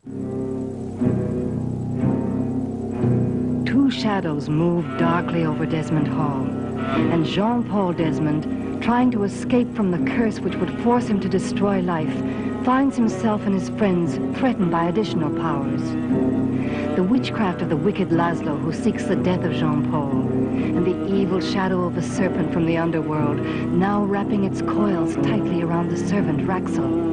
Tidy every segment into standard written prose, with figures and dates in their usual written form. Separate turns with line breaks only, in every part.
Two shadows move darkly over Desmond Hall, and Jean-Paul Desmond, trying to escape from the curse which would force him to destroy life, finds himself and his friends threatened by additional powers. The witchcraft of the wicked Laszlo, who seeks the death of Jean-Paul, and the evil shadow of a serpent from the underworld, now wrapping its coils tightly around the servant Raxel.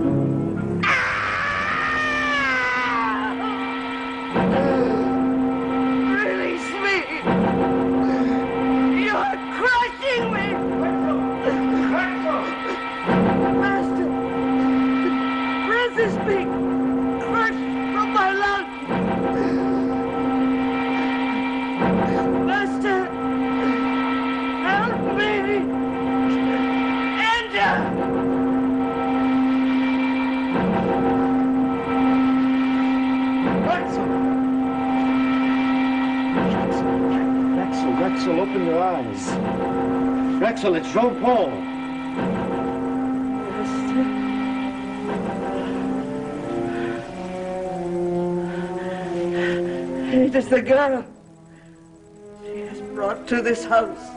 Raxel, open your eyes. Raxel, it's Jean-Paul.
It is the girl. She has brought to this house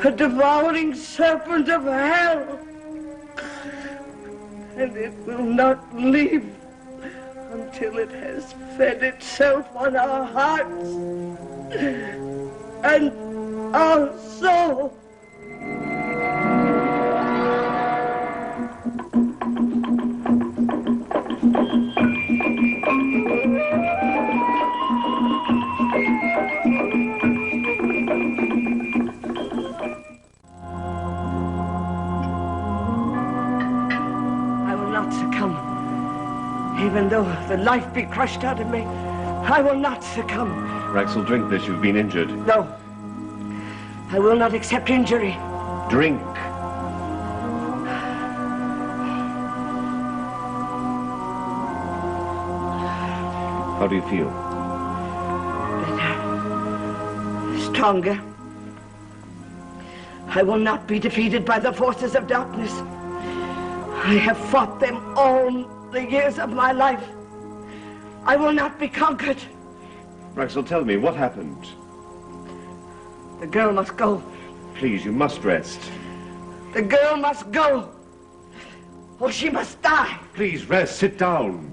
a devouring serpent of hell. And it will not leave until it has fed itself on our hearts and our soul. I will not succumb. Even though the life be crushed out of me, I will not succumb.
Raxel, drink this. You've been injured.
No. I will not accept injury.
Drink. How do you feel?
Better. Stronger. I will not be defeated by the forces of darkness. I have fought them all the years of my life. I will not be conquered.
Raxel, tell me, what happened?
The girl must go.
Please, you must rest.
The girl must go, or she must die.
Please, rest. Sit down.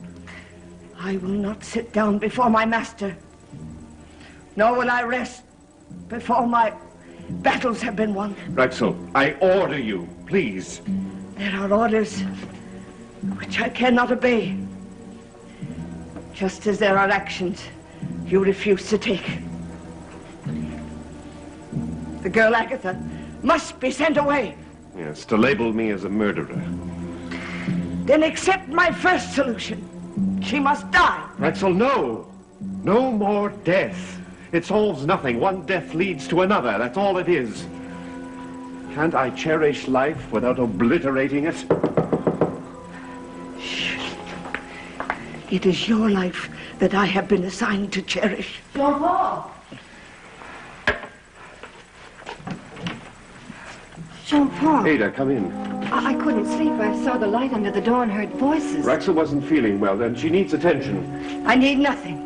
I will not sit down before my master. Nor will I rest before my battles have been won.
Raxel, I order you, please.
There are orders which I cannot obey, just as there are actions you refuse to take. The girl Agatha must be sent away.
Yes, to label me as a murderer.
Then accept my first solution. She must die.
Raxel, no. No more death. It solves nothing. One death leads to another. That's all it is. Can't I cherish life without obliterating it?
It is your life that I have been assigned to cherish.
Jean-Paul! Jean-Paul!
Ada, come in.
I couldn't sleep. I saw the light under the door and heard voices.
Raxel wasn't feeling well, and she needs attention.
I need nothing.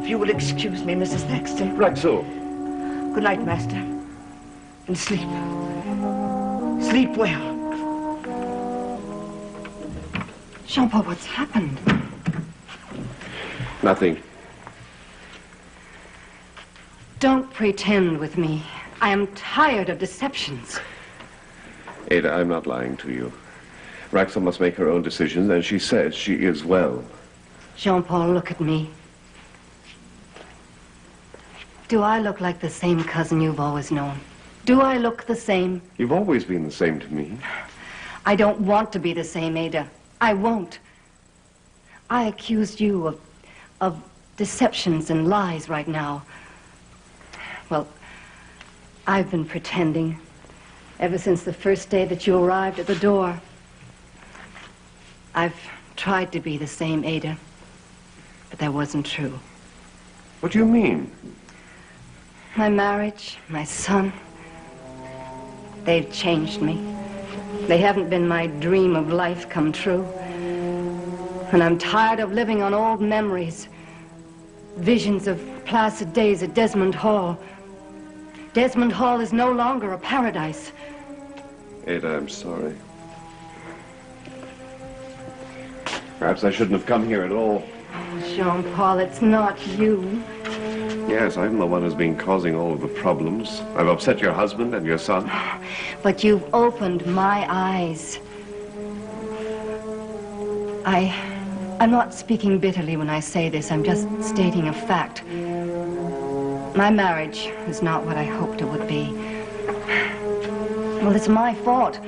If you will excuse me, Mrs. Thaxter.
Raxel.
Good night, Master. And sleep. Sleep well.
Jean-Paul, what's happened?
Nothing.
Don't pretend with me. I am tired of deceptions.
Ada, I'm not lying to you. Raxel must make her own decisions, and she says she is well.
Jean-Paul, look at me. Do I look like the same cousin you've always known? Do I look the same?
You've always been the same to me.
I don't want to be the same, Ada. I won't. I accused you of deceptions and lies right now. Well, I've been pretending ever since the first day that you arrived at the door. I've tried to be the same, Ada, but that wasn't true.
What do you mean?
My marriage, my son, they've changed me. They haven't been my dream of life come true. And I'm tired of living on old memories. Visions of placid days at Desmond Hall. Desmond Hall is no longer a paradise.
Ada, I'm sorry. Perhaps I shouldn't have come here at all.
Oh, Jean-Paul, it's not you.
Yes, I'm the one who's been causing all of the problems. I've upset your husband and your son.
But you've opened my eyes. I'm not speaking bitterly when I say this. I'm just stating a fact. My marriage is not what I hoped it would be. Well, it's my fault.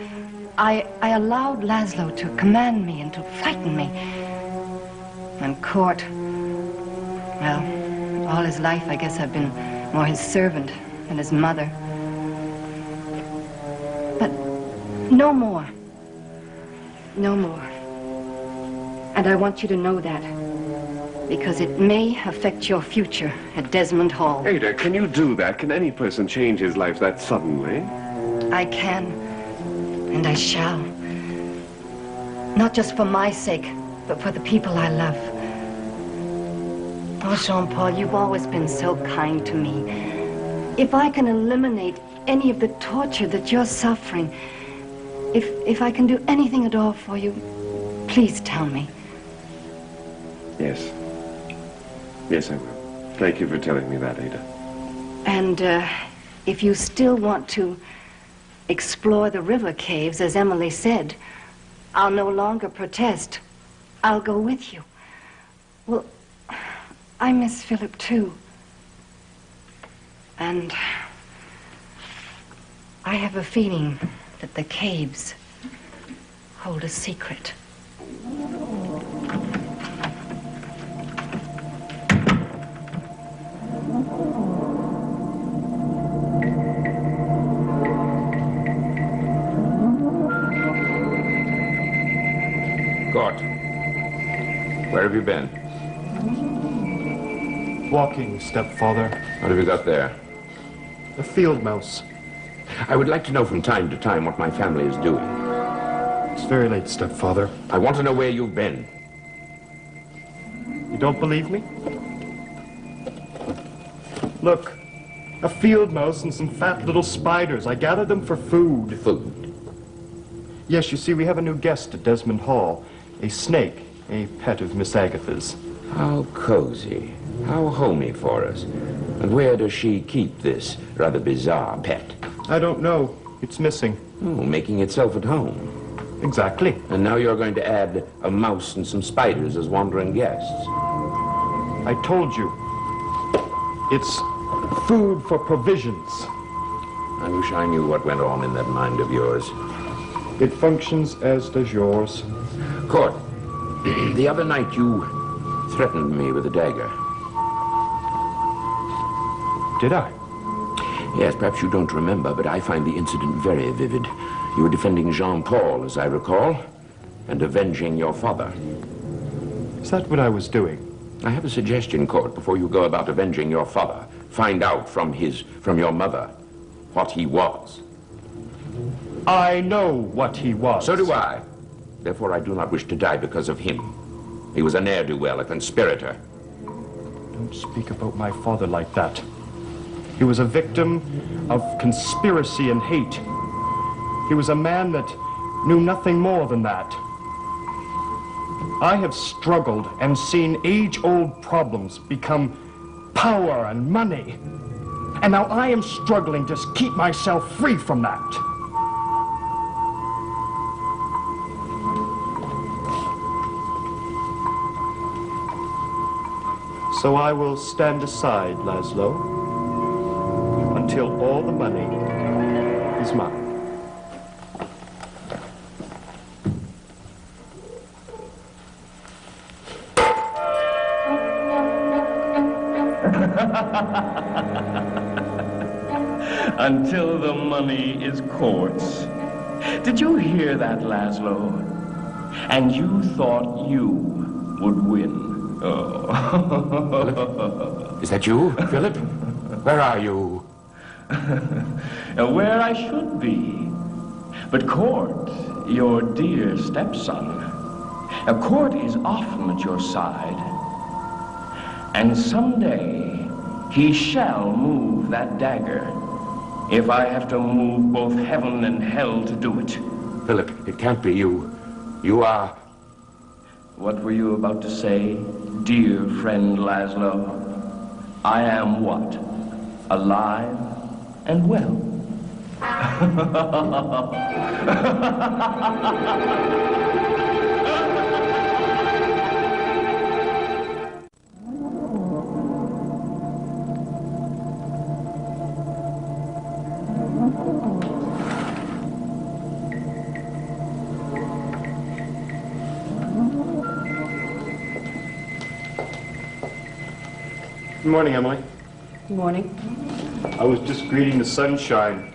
I allowed Laszlo to command me and to frighten me. And Court, well, all his life, I guess I've been more his servant than his mother. But no more. No more. And I want you to know that, because it may affect your future at Desmond Hall.
Ada, can you do that? Can any person change his life that suddenly?
I can, and I shall. Not just for my sake, but for the people I love. Oh, Jean-Paul, you've always been so kind to me. If I can eliminate any of the torture that you're suffering, if I can do anything at all for you, please tell me.
Yes. Yes, I will. Thank you for telling me that, Ada.
And if you still want to explore the river caves, as Emily said, I'll no longer protest. I'll go with you. Well, I miss Philip, too. And I have a feeling that the caves hold a secret.
Gort, where have you been?
Walking, stepfather.
What have you got there?
A field mouse.
I would like to know from time to time what my family is doing.
It's very late, stepfather.
I want to know where you've been.
You don't believe me? Look, a field mouse and some fat little spiders. I gathered them for food.
Food?
Yes, you see, we have a new guest at Desmond Hall. A snake, a pet of Miss Agatha's.
How cozy. How homey for us. And where does she keep this rather bizarre pet?
I don't know. It's missing.
Oh, making itself at home.
Exactly.
And now you're going to add a mouse and some spiders as wandering guests.
I told you. It's food for provisions.
I wish I knew what went on in that mind of yours.
It functions as does yours.
Court, the other night you threatened me with a dagger.
Did I?
Yes, perhaps you don't remember, but I find the incident very vivid. You were defending Jean-Paul, as I recall, and avenging your father.
Is that what I was doing?
I have a suggestion, Court, before you go about avenging your father. Find out from your mother what he was.
I know what he was.
So do I. Therefore, I do not wish to die because of him. He was a ne'er-do-well, a conspirator.
Don't speak about my father like that. He was a victim of conspiracy and hate. He was a man that knew nothing more than that. I have struggled and seen age-old problems become power and money. And now I am struggling to keep myself free from that. So I will stand aside, Laszlo, until all the money is mine.
Until the money is Court's. Did you hear that, Laszlo? And you thought you would win. Oh.
Is that you, Philip? Where are you?
Where I should be. But Court, your dear stepson, A court is often at your side, and someday he shall move that dagger, if I have to move both heaven and hell to do it.
Philip, it can't be you. You are...
What were you about to say, dear friend Laszlo? I am what? Alive and well.
Good morning, Emily.
Good morning.
I was just greeting the sunshine.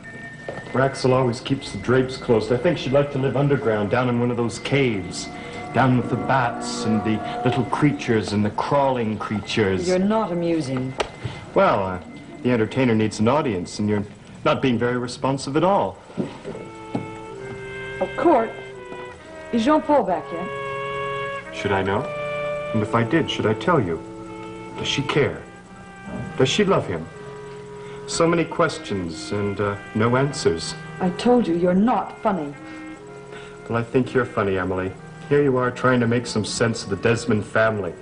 Raxel always keeps the drapes closed. I think she'd like to live underground, down in one of those caves. Down with the bats and the little creatures and the crawling creatures.
You're not amusing.
Well, the entertainer needs an audience, and you're not being very responsive at all.
Oh, Court, is Jean-Paul back yet?
Should I know? And if I did, should I tell you? Does she care? Does she love him? So many questions and no answers.
I told you, you're not funny.
Well, I think you're funny, Emily. Here you are trying to make some sense of the Desmond family,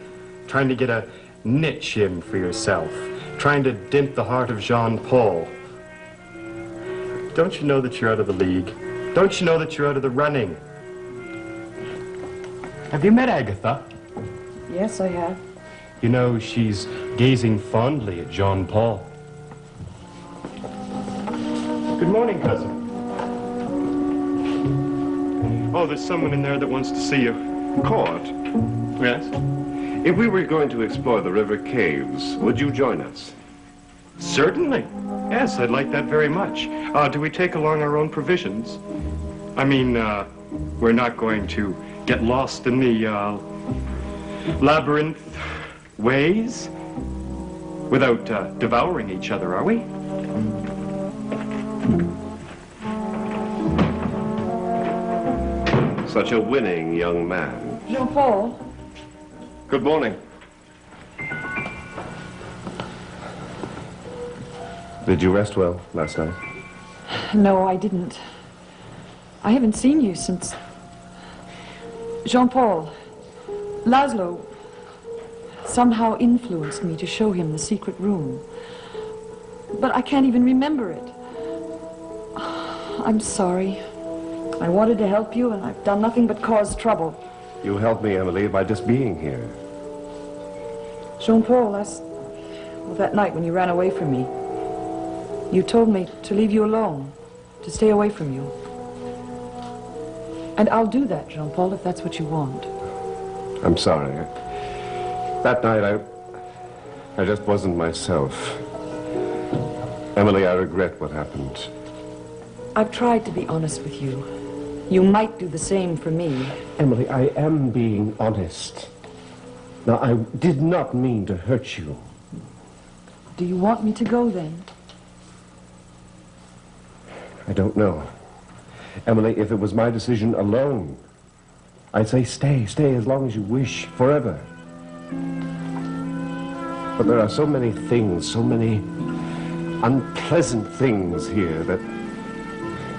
trying to get a niche in for yourself, trying to dent the heart of Jean-Paul. Don't you know that you're out of the league? Don't you know that you're out of the running? Have you met Agatha?
Yes, I have.
You know, she's gazing fondly at Jean-Paul. Good morning, cousin. Oh, there's someone in there that wants to see you.
Court,
Yes?
if we were going to explore the river caves, would you join us?
Certainly. Yes, I'd like that very much. Do we take along our own provisions? I mean, we're not going to get lost in the labyrinth ways without devouring each other, are we?
Such a winning young man.
Jean-Paul,
Good morning. Did you rest well last night?
no, I didn't. I haven't seen you since... Jean-Paul, Laszlo somehow influenced me to show him the secret room. But I can't even remember it. I'm sorry. I wanted to help you, and I've done nothing but cause trouble.
You helped me, Emily, by just being here.
Jean-Paul, that night when you ran away from me, you told me to leave you alone, to stay away from you. And I'll do that, Jean-Paul, if that's what you want.
I'm sorry. That night, I just wasn't myself. Emily, I regret what happened.
I've tried to be honest with you. You might do the same for me.
Emily, I am being honest. Now, I did not mean to hurt you.
Do you want me to go then?
I don't know. Emily, if it was my decision alone, I'd say stay as long as you wish, forever. But there are so many things, so many unpleasant things here that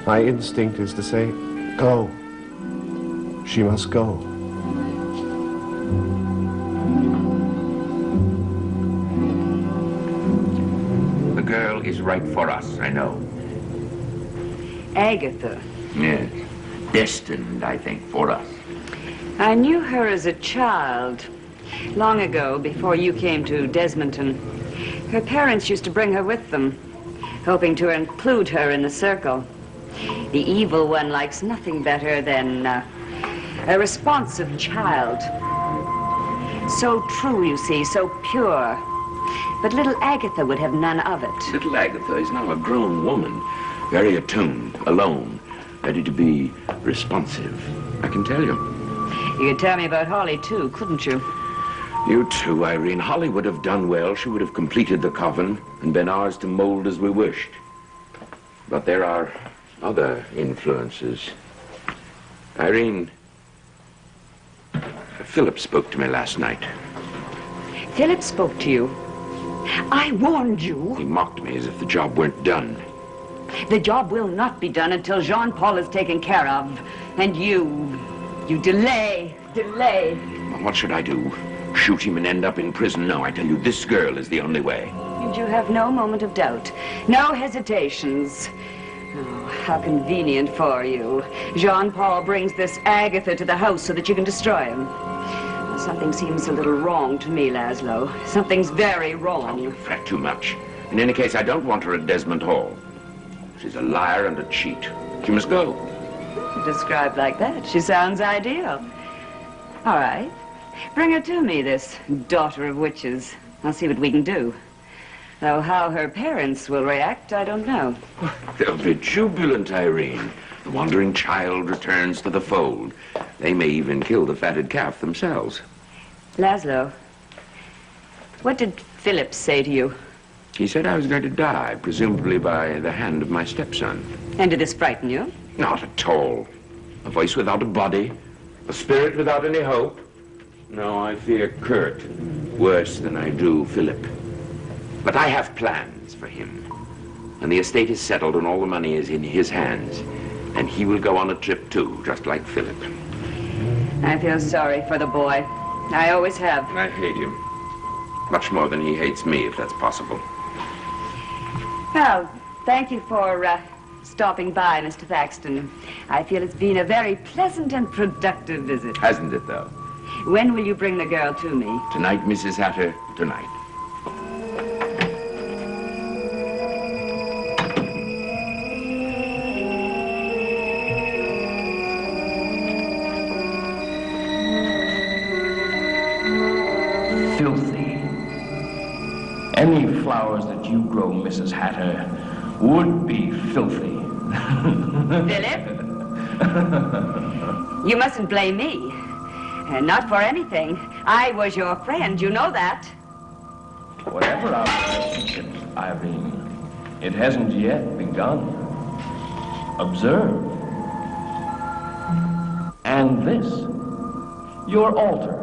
my instinct is to say, go. She must go.
The girl is right for us, I know.
Agatha.
Yes. Destined, I think, for us.
I knew her as a child. Long ago, before you came to Desmonton, her parents used to bring her with them, hoping to include her in the circle. The evil one likes nothing better than a responsive child. So true, you see, so pure. But little Agatha would have none of it.
Little Agatha is now a grown woman, very attuned, alone, ready to be responsive. I can tell you.
You could tell me about Holly, too, couldn't you?
You too, Irene. Holly would have done well. She would have completed the coven and been ours to mold as we wished. But there are other influences. Irene, Philip spoke to me last night.
Philip spoke to you. I warned you.
He mocked me as if the job weren't done.
The job will not be done until Jean-Paul is taken care of. And you delay.
Well, what should I do? Shoot him and end up in prison? No, I tell you, this girl is the only way.
And you have no moment of doubt, no hesitations. Oh, how convenient for you. Jean-Paul brings this Agatha to the house so that you can destroy him. Something seems a little wrong to me, Laszlo. Something's very wrong.
You fret too much. In any case, I don't want her at Desmond Hall. She's a liar and a cheat. She must go.
Described like that, she sounds ideal. All right. Bring her to me, this daughter of witches. I'll see what we can do. Though how her parents will react, I don't know.
They'll be jubilant, Irene. The wandering child returns to the fold. They may even kill the fatted calf themselves.
Laszlo, what did Philip say to you?
He said I was going to die, presumably by the hand of my stepson.
And did this frighten you?
Not at all. A voice without a body, a spirit without any hope. No, I fear Kurt worse than I do Philip. But I have plans for him. When the estate is settled and all the money is in his hands, and he will go on a trip too, just like Philip.
I feel sorry for the boy. I always have.
I hate him. Much more than he hates me, if that's possible.
Well, thank you for stopping by, Mr. Thaxton. I feel it's been a very pleasant and productive visit.
Hasn't it, though?
When will you bring the girl to me?
Tonight, Mrs. Hatter, tonight.
Filthy. Any flowers that you grow, Mrs. Hatter, would be filthy.
Philip? You mustn't blame me. Not for anything. I was your friend, you know that.
Whatever our relationship, Irene, it hasn't yet begun. Observe. And this, your altar.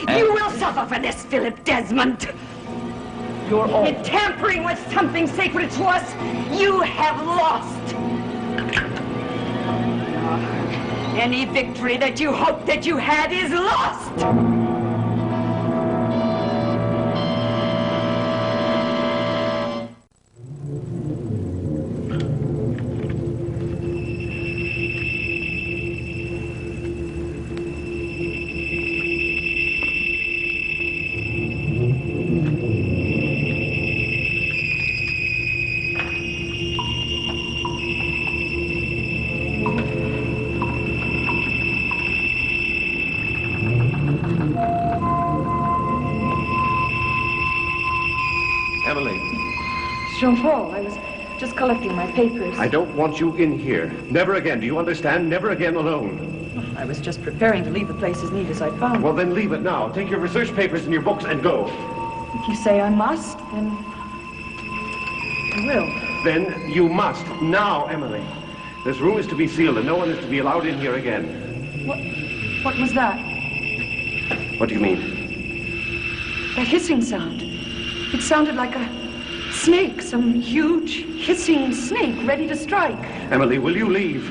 You will suffer for this, Philip Desmond.
Your altar.
In tampering with something sacred to us, you have lost. Any victory that you hoped that you had is lost.
Jean-Paul, I was just collecting my papers.
I don't want you in here. Never again. Do you understand? Never again alone.
I was just preparing to leave the place as neat as I found it.
Well, then leave it now. Take your research papers and your books and go.
If you say I must, then I will.
Then you must. Now, Emily. This room is to be sealed and no one is to be allowed in here again.
What was that?
What do you mean?
That hissing sound. It sounded like a snake, some huge hissing snake ready to strike.
Emily, will you leave?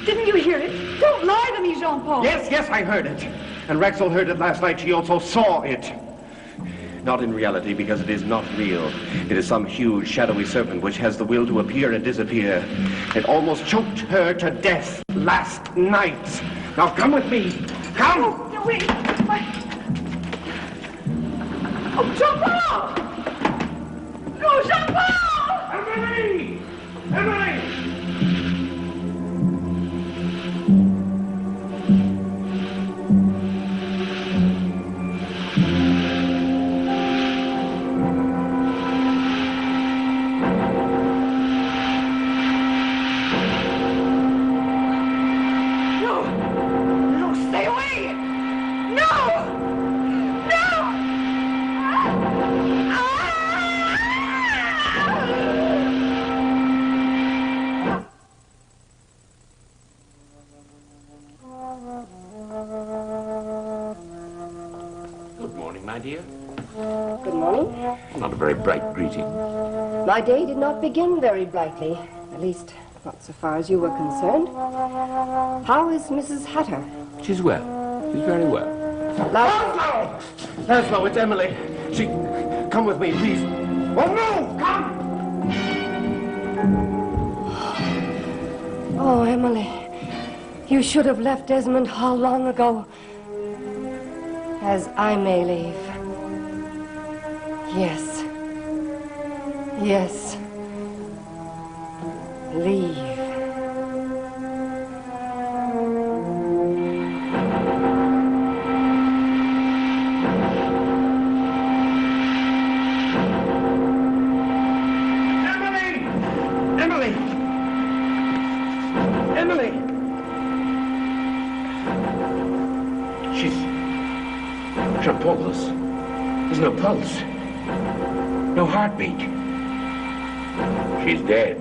Didn't you hear it? Don't lie to me, Jean-Paul.
Yes, I heard it. And Rexel heard it last night. She also saw it. Not in reality, because it is not real. It is some huge, shadowy serpent which has the will to appear and disappear. It almost choked her to death last night. Now come with me. Come!
No, wait. Oh, Jean-Paul! No, Jean-Paul!
Emily! Emily!
morning, my dear.
Good morning.
Not a very bright greeting.
My day did not begin very brightly. At least, not so far as you were concerned. How is Mrs. Hatter?
She's well. She's very well.
Laszlo!
Laszlo, it's Emily. She... Come with me, please. Oh, no! Come!
Oh, Emily. You should have left Desmond Hall long ago. As I may leave. Yes. Yes. Leave.
She's a pulse. There's no pulse. No heartbeat. She's dead.